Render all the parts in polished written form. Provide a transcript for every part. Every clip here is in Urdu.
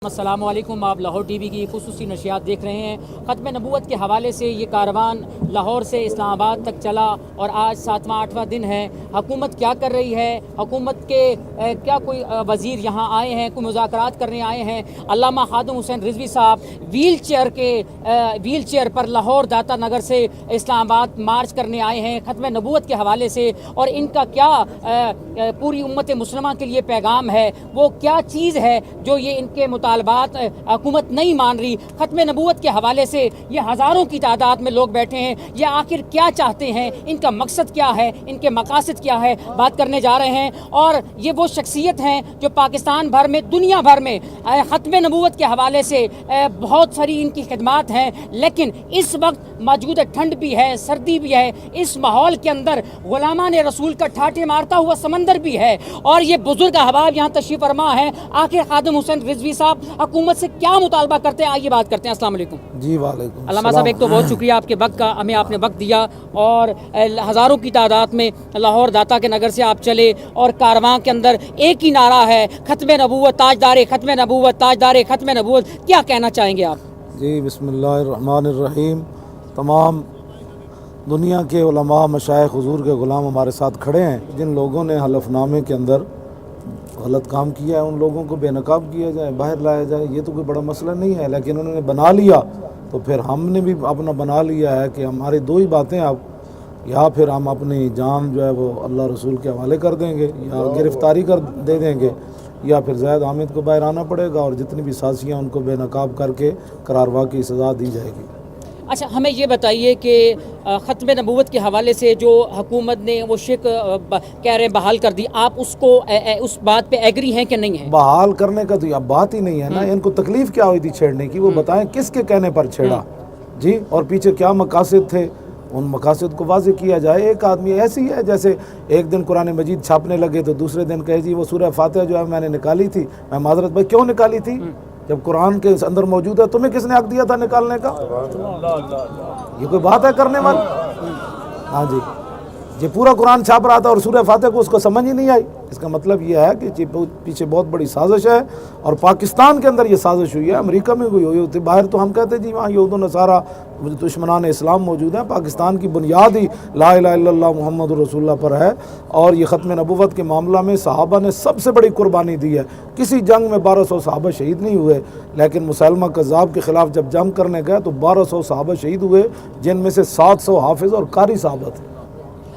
السلام علیکم، آپ لاہور ٹی وی کی خصوصی نشریات دیکھ رہے ہیں۔ ختم نبوت کے حوالے سے یہ کاروان لاہور سے اسلام آباد تک چلا اور آج 7واں دن ہے۔ حکومت کیا کر رہی ہے؟ حکومت کے کیا کوئی وزیر یہاں آئے ہیں، کوئی مذاکرات کرنے آئے ہیں؟ علامہ خادم حسین رضوی صاحب ویل چیئر پر لاہور داتا نگر سے اسلام آباد مارچ کرنے آئے ہیں ختم نبوت کے حوالے سے، اور ان کا کیا پوری امت مسلمہ کے لیے پیغام ہے، وہ کیا چیز ہے جو یہ ان کے مطالبات حکومت نہیں مان رہی؟ ختم نبوت کے حوالے سے یہ ہزاروں کی تعداد میں لوگ بیٹھے ہیں، یہ آخر کیا چاہتے ہیں، ان کا مقصد کیا ہے، ان کے مقاصد کیا ہے، بات کرنے جا رہے ہیں۔ اور یہ وہ شخصیت ہیں جو پاکستان بھر میں، دنیا بھر میں ختم نبوت کے حوالے سے بہت ساری ان کی خدمات ہیں، لیکن اس وقت موجودہ ٹھنڈ بھی ہے، سردی بھی ہے، اس ماحول کے اندر غلامان رسول کا ٹھاٹھے مارتا ہوا سمندر بھی ہے، اور یہ بزرگ احباب یہاں تشریف فرما ہے۔ آخر خادم حسین رضوی صاحب حکومت سے کیا مطالبہ کرتے ہیں، آئیے بات کرتے ہیں۔ السلام علیکم جی وعلیکم علامہ صاحب، ایک تو بہت شکریہ آپ کے وقت کا، ہمیں آپ نے وقت دیا، اور ہزاروں کی تعداد میں لاہور داتا کے نگر سے آپ چلے، اور کارواں کے اندر ایک ہی نعرہ ہے، ختم نبوت تاجدار ختم نبوت، تاجدار ختم نبوت۔ کیا کہنا چاہیں گے آپ؟ جی بسم اللہ الرحمن الرحیم۔ تمام دنیا کے علماء، مشائخ، حضور کے غلام ہمارے ساتھ کھڑے ہیں۔ جن لوگوں نے حلف نامے کے اندر غلط کام کیا ہے ان لوگوں کو بے نقاب کیا جائے، باہر لایا جائے، یہ تو کوئی بڑا مسئلہ نہیں ہے، لیکن انہوں نے بنا لیا تو پھر ہم نے بھی اپنا بنا لیا ہے کہ ہماری دو ہی باتیں، اب یا پھر ہم اپنی جان جو ہے وہ اللہ رسول کے حوالے کر دیں گے، یا گرفتاری دے دیں گے، یا پھر زید حامد کو باہر آنا پڑے گا، اور جتنی بھی سازیاں ان کو بے نقاب کر کے قراروا کی سزا دی جائے گی۔ اچھا، ہمیں یہ بتائیے کہ ختم نبوت کے حوالے سے جو حکومت نے وہ شک کہہ رہے ہیں بحال کر دی، آپ اس بات پہ ایگری ہیں کہ نہیں ہیں؟ بحال کرنے کا تو اب بات ہی نہیں ہے نا، ان کو تکلیف کیا ہوئی تھی چھیڑنے کی، وہ بتائیں کس کے کہنے پر چھیڑا جی، اور پیچھے کیا مقاصد تھے، ان مقاصد کو واضح کیا جائے۔ ایک آدمی ایسی ہے جیسے ایک دن قرآن مجید چھاپنے لگے تو دوسرے دن کہے جی وہ سورہ فاتحہ جو ہے میں نے نکالی تھی، میں معذرت بھائی کیوں نکالی تھی جب قرآن کے اندر موجود ہے، تمہیں کس نے حق دیا تھا نکالنے کا؟ یہ کوئی بات ہے کرنے والی؟ ہاں جی، یہ پورا قرآن چھاپ رہا تھا اور سورہ فاتحہ کو اس کو سمجھ ہی نہیں آئی۔ اس کا مطلب یہ ہے کہ پیچھے بہت بڑی سازش ہے، اور پاکستان کے اندر یہ سازش ہوئی ہے، امریکہ میں کوئی ہوئی ہوتی، باہر تو ہم کہتے جی وہاں یہود و نصارہ دشمنان اسلام موجود ہیں، پاکستان کی بنیاد ہی لا الہ الا اللہ محمد رسول اللہ پر ہے، اور یہ ختم نبوت کے معاملہ میں صحابہ نے سب سے بڑی قربانی دی ہے۔ کسی جنگ میں 1200 صحابہ شہید نہیں ہوئے، لیکن مسلمہ کذاب کے خلاف جب جنگ کرنے گئے تو 1200 صحابہ شہید ہوئے، جن میں سے 700 حافظ اور قاری صحابہ تھے۔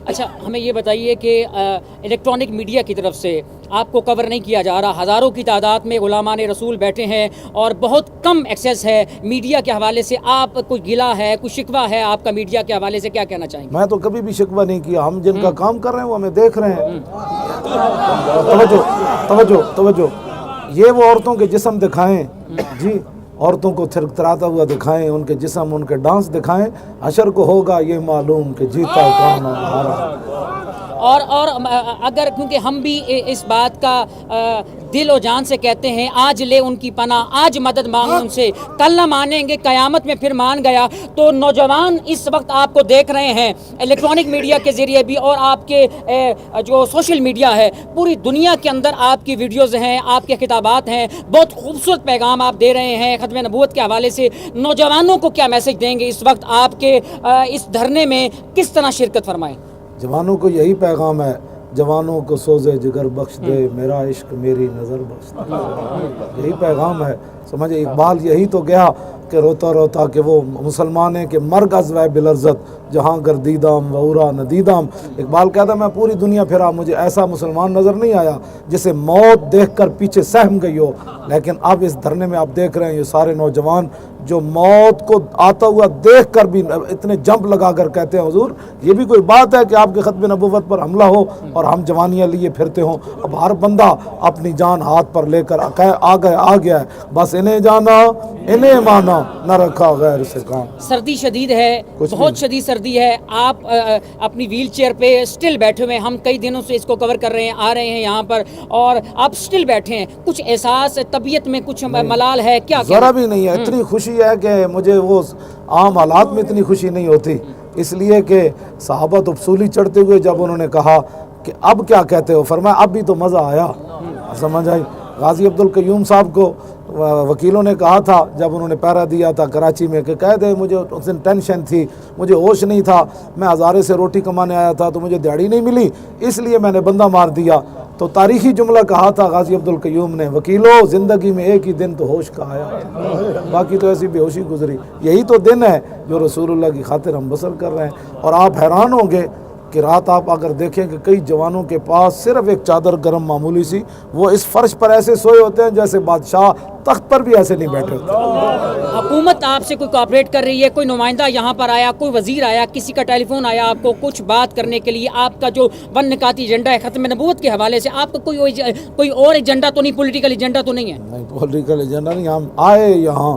اچھا، ہمیں یہ بتائیے کہ الیکٹرانک میڈیا کی طرف سے آپ کو کور نہیں کیا جا رہا، ہزاروں کی تعداد میں غلامان رسول بیٹھے ہیں اور بہت کم ایکسیس ہے میڈیا کے حوالے سے، آپ کوئی گلہ ہے، کوئی شکوہ ہے آپ کا میڈیا کے حوالے سے، کیا کہنا چاہیں گے؟ میں تو کبھی بھی شکوہ نہیں کیا، ہم جن کا کام کر رہے ہیں وہ ہمیں دیکھ رہے ہیں۔ توجہ، یہ وہ عورتوں کے جسم دکھائیں جی، عورتوں کو تھرتھراتا ہوا دکھائیں، ان کے جسم، ان کے ڈانس دکھائیں، حشر کو ہوگا یہ معلوم کہ جیتا کون اور ہارا۔ اور اگر کیونکہ ہم بھی اس بات کا دل و جان سے کہتے ہیں، آج لے ان کی پناہ، آج مدد مانگ ان سے، کل نہ مانیں گے قیامت میں پھر مان گیا، تو نوجوان اس وقت آپ کو دیکھ رہے ہیں الیکٹرانک میڈیا کے ذریعے بھی، اور آپ کے جو سوشل میڈیا ہے، پوری دنیا کے اندر آپ کی ویڈیوز ہیں، آپ کے خطابات ہیں، بہت خوبصورت پیغام آپ دے رہے ہیں ختم نبوت کے حوالے سے۔ نوجوانوں کو کیا میسج دیں گے اس وقت آپ کے اس دھرنے میں، کس طرح شرکت فرمائیں؟ جوانوں کو یہی پیغام ہے، جوانوں کو سوزے جگر بخش دے، میرا عشق میری نظر بخش دے، یہی پیغام ہے۔ سمجھے اقبال یہی تو گیا کہ روتا روتا کہ وہ مسلمان ہے کہ مرگ از وے بلرزت جہاں گردیدام و اورا ندیدام۔ اقبال کہتا ہے میں پوری دنیا پھرا، مجھے ایسا مسلمان نظر نہیں آیا جسے موت دیکھ کر پیچھے سہم گئی ہو، لیکن اب اس دھرنے میں آپ دیکھ رہے ہیں یہ سارے نوجوان جو موت کو آتا ہوا دیکھ کر بھی اتنے جمپ لگا کر کہتے ہیں حضور یہ بھی کوئی بات ہے کہ آپ کے ختم نبوت پر حملہ ہو اور ہم جوانیاں لیے پھرتے ہوں۔ اب ہر بندہ اپنی جان ہاتھ پر لے کر آ گیا ہے، بس انہیں جانا انہیں مانا، نہ رکھا غیر سے کام۔ سردی شدید ہے، بہت شدید سردی ہے، آپ اپنی ویل چیئر پہ سٹل بیٹھے ہوئے ہیں، ہم کئی دنوں سے اس کو کور کر رہے ہیں، آ رہے ہیں یہاں پر، اور آپ سٹل بیٹھے ہیں، کچھ احساس طبیعت میں کچھ ملال ہے کیا؟ ذرا بھی نہیں ہے، اتنی خوشی ہے کہ مجھے وہ عام حالات میں اتنی خوشی نہیں ہوتی، اس لیے کہ صحابہ تو اصولی چڑھتے ہوئے جب انہوں نے کہا کہ اب کیا کہتے ہو، فرمایا اب بھی تو مزہ آیا، سمجھ آئی۔ غازی عبدالقیوم صاحب کو وکیلوں نے کہا تھا جب انہوں نے پیرا دیا تھا کراچی میں کہ کہہ دے مجھے اس دن ٹینشن تھی, مجھے ہوش نہیں تھا, میں ہزارے سے روٹی کمانے آیا تھا تو مجھے دیہڑی نہیں ملی اس لیے میں نے بندہ مار دیا. تو تاریخی جملہ کہا تھا غازی عبدالقیوم نے, وکیلوں زندگی میں ایک ہی دن تو ہوش کا آیا, باقی تو ایسی بے ہوشی گزری. یہی تو دن ہے جو رسول اللہ کی خاطر ہم بسر کر رہے ہیں. اور آپ حیران ہوں گے کہ رات آپ اگر دیکھیں کہ کئی جوانوں کے پاس صرف ایک چادر گرم معمولی سی, وہ اس فرش پر ایسے سوئے ہوتے ہیں جیسے بادشاہ تخت پر بھی ایسے نہیں بیٹھے ہوتے. حکومت آپ سے کوئی کوآپریٹ کر رہی ہے, کوئی نمائندہ یہاں پر آیا, کوئی وزیر آیا, کسی کا ٹیلی فون آیا آپ کو کچھ بات کرنے کے لیے؟ آپ کا جو ون نکاتی ایجنڈا ہے ختم نبوت کے حوالے سے, آپ کا کوئی اور ایجنڈا تو نہیں, پولیٹیکل ایجنڈا تو نہیں ہے؟ نہیں, پولیٹیکل ایجنڈا نہیں, ہم آئے یہاں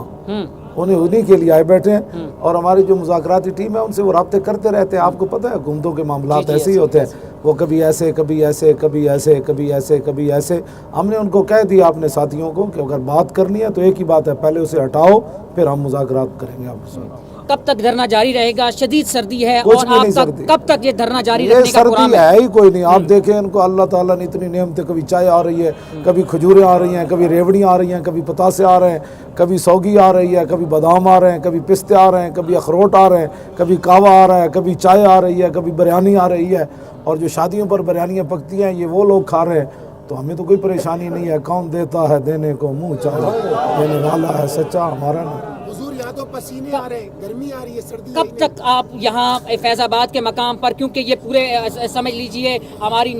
انہیں کے لیے آئے بیٹھے ہیں, اور ہماری جو مذاکراتی ٹیم ہے ان سے وہ رابطے کرتے رہتے ہیں. آپ کو پتہ ہے حکومتوں کے معاملات ایسے ہی ہوتے ہیں, وہ کبھی ایسے کبھی ایسے کبھی ایسے کبھی ایسے کبھی ایسے. ہم نے ان کو کہہ دیا اپنے ساتھیوں کو کہ اگر بات کرنی ہے تو ایک ہی بات ہے, پہلے اسے ہٹاؤ پھر ہم مذاکرات کریں گے آپ کے ساتھ. کب تک دھرنا جاری رہے گا؟ شدید سردی ہے, کچھ اور بھی نہیں آپ کا سردی. کب تک یہ دھرنا جاری یہ رکھنے کا پروگرام سردی ہے ہی کوئی نہیں. آپ دیکھیں ان کو اللہ تعالیٰ نے اتنی نعمتیں, کبھی چائے آ رہی ہے, کبھی کھجوریں آ رہی ہیں, کبھی ریوڑیاں آ رہی ہیں, کبھی پتاسے آ رہے ہیں, کبھی سوگی آ رہی ہے, کبھی بادام آ رہے ہیں, کبھی پستے آ رہے ہیں, کبھی اخروٹ آ رہے ہیں, کبھی کہوہ آ رہا ہے, کبھی چائے آ رہی ہے, کبھی بریانی آ رہی ہے. اور جو شادیوں پر بریانیاں پکتی ہیں یہ وہ لوگ کھا رہے ہیں. تو ہمیں تو کوئی پریشانی نہیں ہے, کون دیتا ہے دینے کو منہ چاہے, دینے والا ہے سچا ہمارا نہیں. حضور یا تو پسینے آ رہے ہیں, گرمی آ رہی ہے, سردی کب تک آپ یہاں فیض آباد کے مقام پر, کیونکہ یہ پورے سمجھ لیجئے ہماری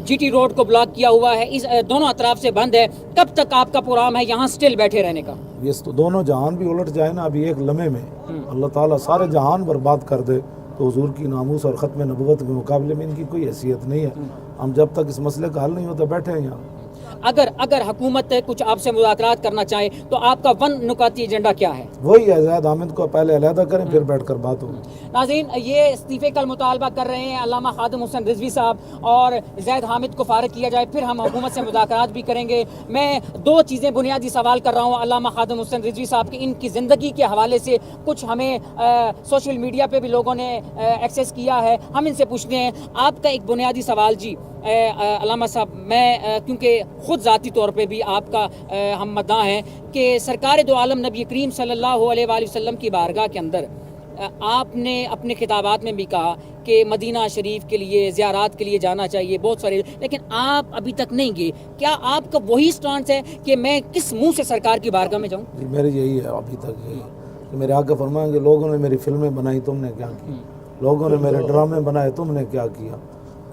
جی ٹی روڈ کو بلاک کیا ہوا ہے, اس دونوں اطراف سے بند ہے, کب تک آپ کا پروگرام ہے یہاں سٹل بیٹھے رہنے کا؟ یہ تو دونوں جہان بھی الٹ جائے نا ابھی ایک لمحے میں, اللہ تعالیٰ سارے جہان برباد کر دے تو حضور کی ناموس اور ختم نبوت کے مقابلے میں ان کی کوئی حیثیت نہیں ہے. ہم جب تک اس مسئلے کا حل نہیں ہوتا بیٹھے ہیں یہاں. اگر حکومت کچھ آپ سے مذاکرات کرنا چاہے تو آپ کا ون نکاتی ایجنڈا کیا ہے؟ وہی ہے, زید حامد کو پہلے علیحدہ کریں پھر بیٹھ کر بات ہوگی. ناظرین, یہ استعفے کا مطالبہ کر رہے ہیں علامہ خادم حسین رضوی صاحب, اور زید حامد کو فارغ کیا جائے, پھر ہم حکومت سے مذاکرات بھی کریں گے. میں دو چیزیں بنیادی سوال کر رہا ہوں علامہ خادم حسین رضوی صاحب کی, ان کی زندگی کے حوالے سے کچھ ہمیں سوشل میڈیا پہ بھی لوگوں نے ایکسیس کیا ہے, ہم ان سے پوچھتے ہیں. آپ کا ایک بنیادی سوال جی علامہ صاحب, میں کیونکہ خود ذاتی طور پہ بھی آپ کا ہم مداح ہیں کہ سرکار دو عالم نبی کریم صلی اللہ علیہ وآلہ وسلم کی بارگاہ کے اندر آپ نے اپنے خطابات میں بھی کہا کہ مدینہ شریف کے لیے زیارات کے لیے جانا چاہیے بہت سارے, لیکن آپ ابھی تک نہیں گئے. کیا آپ کا وہی سٹانس ہے کہ میں کس منہ سے سرکار کی بارگاہ میں جاؤں؟ جی میری یہی ہے ابھی تک, یہی کہ میرے آقا فرمائیں کہ لوگوں نے میری فلمیں بنائی تم نے کیا کی, لوگوں نے میرے ڈرامے بنائے تم نے کیا کیا,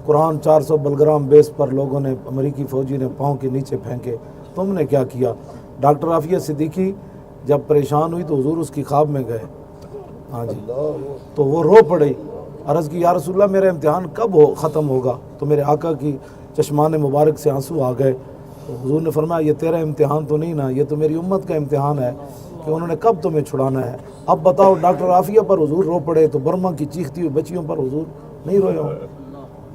قرآن 400 بلگرام بیس پر لوگوں نے امریکی فوجی نے پاؤں کے نیچے پھینکے, تم نے کیا کیا. ڈاکٹر عافیہ صدیقی جب پریشان ہوئی تو حضور اس کی خواب میں گئے, ہاں جی, تو وہ رو پڑی, عرض کی یا رسول اللہ میرا امتحان کب ختم ہوگا, تو میرے آقا کی چشمان مبارک سے آنسو آ گئے. تو حضور نے فرمایا یہ تیرا امتحان تو نہیں نا, یہ تو میری امت کا امتحان ہے کہ انہوں نے کب تمہیں چھڑانا ہے. اب بتاؤ ڈاکٹر عافیہ پر حضور رو پڑے تو برما کی چیختی ہوئی بچیوں پر حضور نہیں روئے ہوں.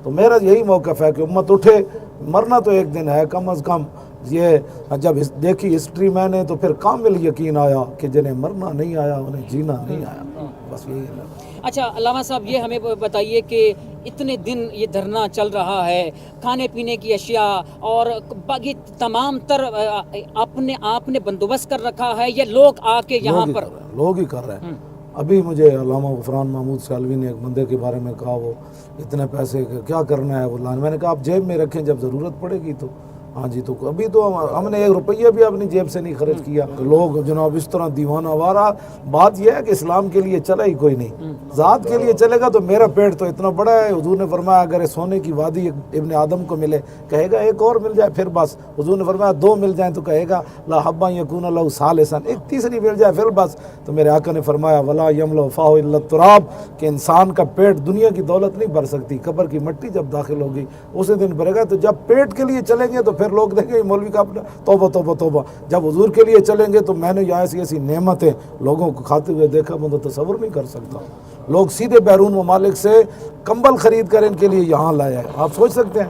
تو میرا یہی موقف ہے کہ امت اٹھے, مرنا تو ایک دن ہے کم از کم. یہ جب دیکھی ہسٹری میں نے تو پھر کامل یقین آیا کہ جنہیں مرنا نہیں آیا انہیں جینا نہیں آیا, بس یہی ہے. اچھا علامہ صاحب, یہ ہمیں بتائیے کہ اتنے دن یہ دھرنا چل رہا ہے, کھانے پینے کی اشیاء اور باقی تمام تر آپ نے بندوبست کر رکھا ہے, یہ لوگ آ کے یہاں پر لوگ ہی کر رہے ہیں. ابھی مجھے علامہ غفران محمود سالوی نے ایک بندے کے بارے میں کہا وہ اتنے پیسے کیا کرنا ہے وہ لانا, میں نے کہا آپ جیب میں رکھیں جب ضرورت پڑے گی تو. ہاں جی, تو ابھی تو ہم نے 1 روپیہ بھی اپنی جیب سے نہیں خرچ کیا. لوگ جناب اس طرح دیوانہ وارہ, بات یہ ہے کہ اسلام کے لیے چلا ہی کوئی نہیں, ذات کے لیے چلے گا تو میرا پیٹ تو اتنا بڑا ہے. حضور نے فرمایا اگر سونے کی وادی ابن آدم کو ملے کہے گا ایک اور مل جائے پھر بس. حضور نے فرمایا 2 مل جائیں تو کہے گا لا حبا یکون لہ ثالثا, ایک تیسری مل جائے پھر بس. تو میرے آقا نے فرمایا ولا یملأ فاہ الا التراب, کہ انسان کا پیٹ دنیا کی دولت نہیں بھر سکتی, قبر کی مٹی جب داخل ہوگی اسی دن بھرے گا. تو جب پیٹ کے لیے چلیں گے تو پھر لوگ دیکھیں گے مولوی کا اپنا توبہ توبہ توبہ. جب حضور کے لیے چلیں گے تو میں نے یہاں ایسی نعمتیں لوگوں کو کھاتے ہوئے دیکھا, میں تو تصور نہیں کر سکتا. لوگ سیدھے بیرون ممالک سے کمبل خرید کر ان کے لیے یہاں لائے ہیں, آپ سوچ سکتے ہیں.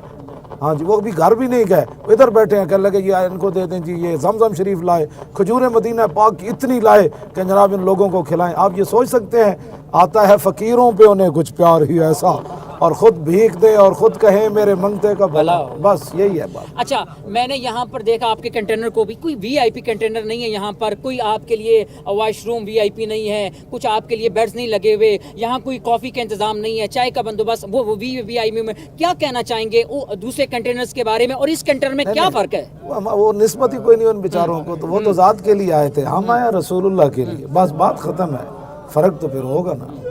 ہاں جی, وہ بھی گھر بھی نہیں گئے, ادھر بیٹھے ہیں, کہنے لگے یہ ان کو دے دیں جی, یہ زمزم شریف لائے, کھجور مدینہ پاک کی اتنی لائے کہ جناب ان لوگوں کو کھلائیں. آپ یہ سوچ سکتے ہیں, آتا ہے فقیروں پہ انہیں کچھ پیار ہی ایسا اور خود بھیک دے اور خود کہیں میرے منگتے کا بھلا، بس یہی ہے بات۔ اچھا، میں نے یہاں پر دیکھا آپ کے کنٹینر کو بھی کوئی وی آئی پی کنٹینر نہیں ہے یہاں پر، کوئی آپ کے لیے واش روم وی آئی پی نہیں ہے، کچھ آپ کے لیے بیڈز نہیں لگے ہوئے، یہاں کوئی کافی کا انتظام نہیں ہے، چائے کا بندوبست، وہ وی آئی پی میں کیا کہنا چاہیں گے دوسرے کنٹینرز کے بارے میں، اور اس کنٹینر میں کیا فرق ہے؟ وہ نسبت ہی کوئی نہیں ان بیچاروں کو، تو وہ تو ذات کے لیے آئے تھے، ہم آئے رسول اللہ کے لیے، بس بات ختم ہے۔ فرق تو پھر ہوگا نا۔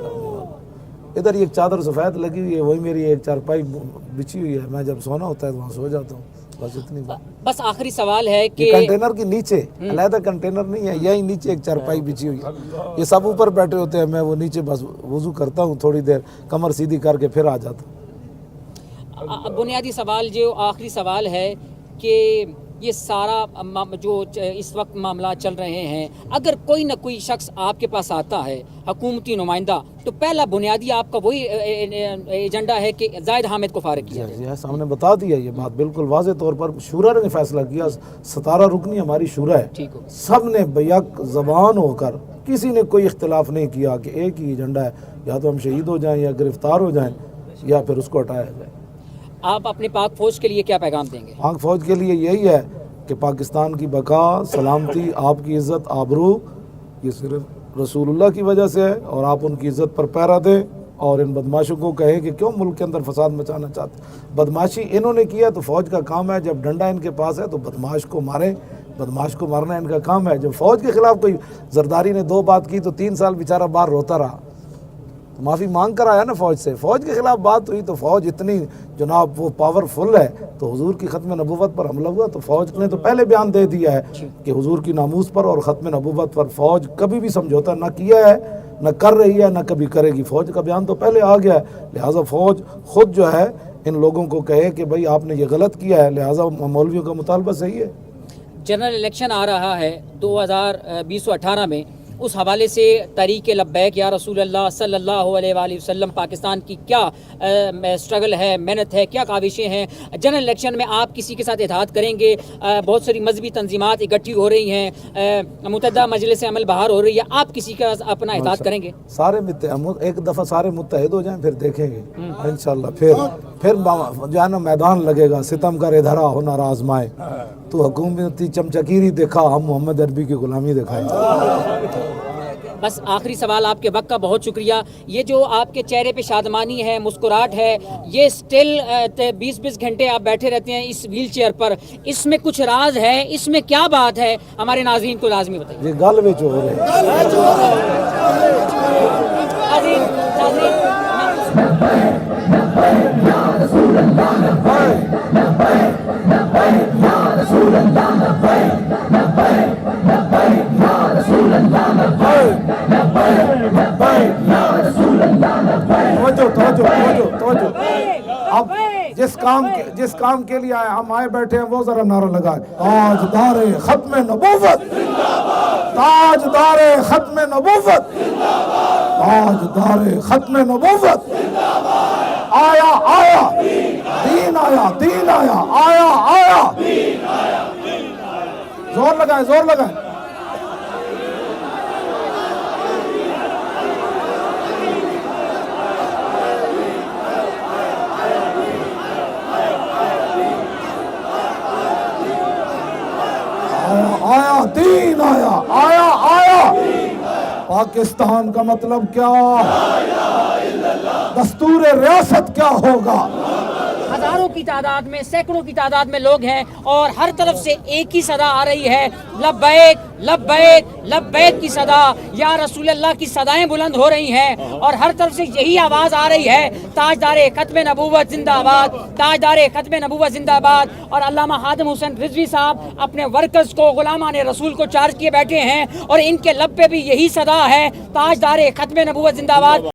ادھر ایک چادر سفید لگی ہوئی ہے، وہی میری ایک چارپائی بچھی ہوئی ہے، میں جب سونا ہوتا ہے تو وہاں سو جاتا ہوں، بس اتنی بات۔ بس آخری سوال ہے کہ یہ کنٹینر کے نیچے علیحدہ کنٹینر نہیں ہے، یہی نیچے ایک چارپائی بچھی ہوئی ہے، یہ سب اوپر بیٹھے ہوتے ہیں، میں وہ نیچے بس وضو کرتا ہوں تھوڑی دیر، کمر سیدھی کر کے پھر آ جاتا ہوں۔ بنیادی سوال جو آخری سوال ہے کہ یہ سارا جو اس وقت معاملات چل رہے ہیں، اگر کوئی نہ کوئی شخص آپ کے پاس آتا ہے حکومتی نمائندہ، تو پہلا بنیادی آپ کا وہی ایجنڈا ہے کہ زاہد حامد کو فارغ کیا جائے۔ سامنے بتا دیا یہ بات بالکل واضح طور پر، شورا نے فیصلہ کیا، 17 رکنی ہماری شورا ہے، ٹھیک ہو، سب نے بیک زبان ہو کر، کسی نے کوئی اختلاف نہیں کیا کہ ایک ہی ایجنڈا ہے، یا تو ہم شہید ہو جائیں یا گرفتار ہو جائیں یا پھر اس کو ہٹایا جائے۔ آپ اپنے پاک فوج کے لیے کیا پیغام دیں گے؟ پاک فوج کے لیے یہی ہے کہ پاکستان کی بقا، سلامتی، آپ کی عزت، آبرو، یہ صرف رسول اللہ کی وجہ سے ہے، اور آپ ان کی عزت پر پیرا دیں، اور ان بدماشوں کو کہیں کہ کیوں ملک کے اندر فساد مچانا چاہتے۔ بدماشی انہوں نے کیا تو فوج کا کام ہے، جب ڈنڈا ان کے پاس ہے تو بدماش کو ماریں، بدماش کو مارنا ان کا کام ہے۔ جب فوج کے خلاف کوئی زرداری نے 2 بات کی تو 3 سال بیچارہ باہر روتا رہا، تو معافی مانگ کر آیا نا فوج سے، فوج کے خلاف بات ہوئی تو فوج اتنی جناب وہ پاورفل ہے، تو حضور کی ختم نبوت پر حملہ ہوا تو فوج نے تو پہلے بیان دے دیا ہے کہ حضور کی ناموس پر اور ختم نبوت پر فوج کبھی بھی سمجھوتا نہ کیا ہے، نہ کر رہی ہے، نہ کبھی کرے گی۔ فوج کا بیان تو پہلے آ گیا ہے، لہٰذا فوج خود جو ہے ان لوگوں کو کہے کہ بھائی آپ نے یہ غلط کیا ہے، لہٰذا مولویوں کا مطالبہ صحیح ہے۔ جنرل الیکشن آ رہا ہے 2018 میں، اس حوالے سے تحریک لبیک یا رسول اللہ صلی اللہ علیہ وآلہ وسلم پاکستان کی کیا سٹرگل ہے، محنت ہے، کیا کاوشیں ہیں؟ جنرل الیکشن میں آپ کسی کے ساتھ اتحاد کریں گے؟ بہت ساری مذہبی تنظیمات اکٹھی ہو رہی ہیں، متحدہ مجلس عمل بہار ہو رہی ہے، آپ کسی کا اپنا اتحاد کریں گے؟ سارے ایک دفعہ سارے متحد ہو جائیں، پھر دیکھیں گے انشاءاللہ، پھر جو ہے نا میدان لگے گا، ستم کر ادھرا ہنر آزمائے، تو حکومتی چمچکیری دکھا، ہم محمد عربی کی غلامی دکھائیں۔ بس آخری سوال آپ کے وقت کا بہت شکریہ۔ یہ جو آپ کے چہرے پہ شادمانی ہے، مسکراہٹ ہے، یہ سٹل 20 گھنٹے آپ بیٹھے رہتے ہیں اس ویل چیئر پر، اس میں کچھ راز ہے، اس میں کیا بات ہے؟ ہمارے ناظرین کو لازمی بتائیے۔ یہ گل وچ ہو رہے توجہ۔ اب جس کام کے لیے ہم آئے بیٹھے ہیں وہ ذرا نعرہ لگائے، تاجدار ختم نبوت، تاجدار ختم نبوت، تاجدار ختم نبوت، آیا آیا دین آیا، دین آیا، آیا آیا، زور لگائے، زور لگائے۔ آیا دین آیا، آیا آیا۔ پاکستان کا مطلب کیا؟ دستور ریاست کیا ہوگا؟ ہزاروں کی تعداد میں، سینکڑوں کی تعداد میں لوگ ہیں، اور ہر طرف سے ایک ہی صدا آ رہی ہے، لبیک لبیک لبیک کی صدا، یا رسول اللہ کی صدائیں بلند ہو رہی ہیں، اور ہر طرف سے یہی آواز آ رہی ہے، تاجدار ختم نبوت زندہ باد، تاجدار ختم نبوت زندہ باد۔ اور علامہ خادم حسین رضوی صاحب اپنے ورکرز کو، غلامان رسول کو چارج کیے بیٹھے ہیں، اور ان کے لب پہ بھی یہی صدا ہے، تاجدار ختم نبوت زندہ باد۔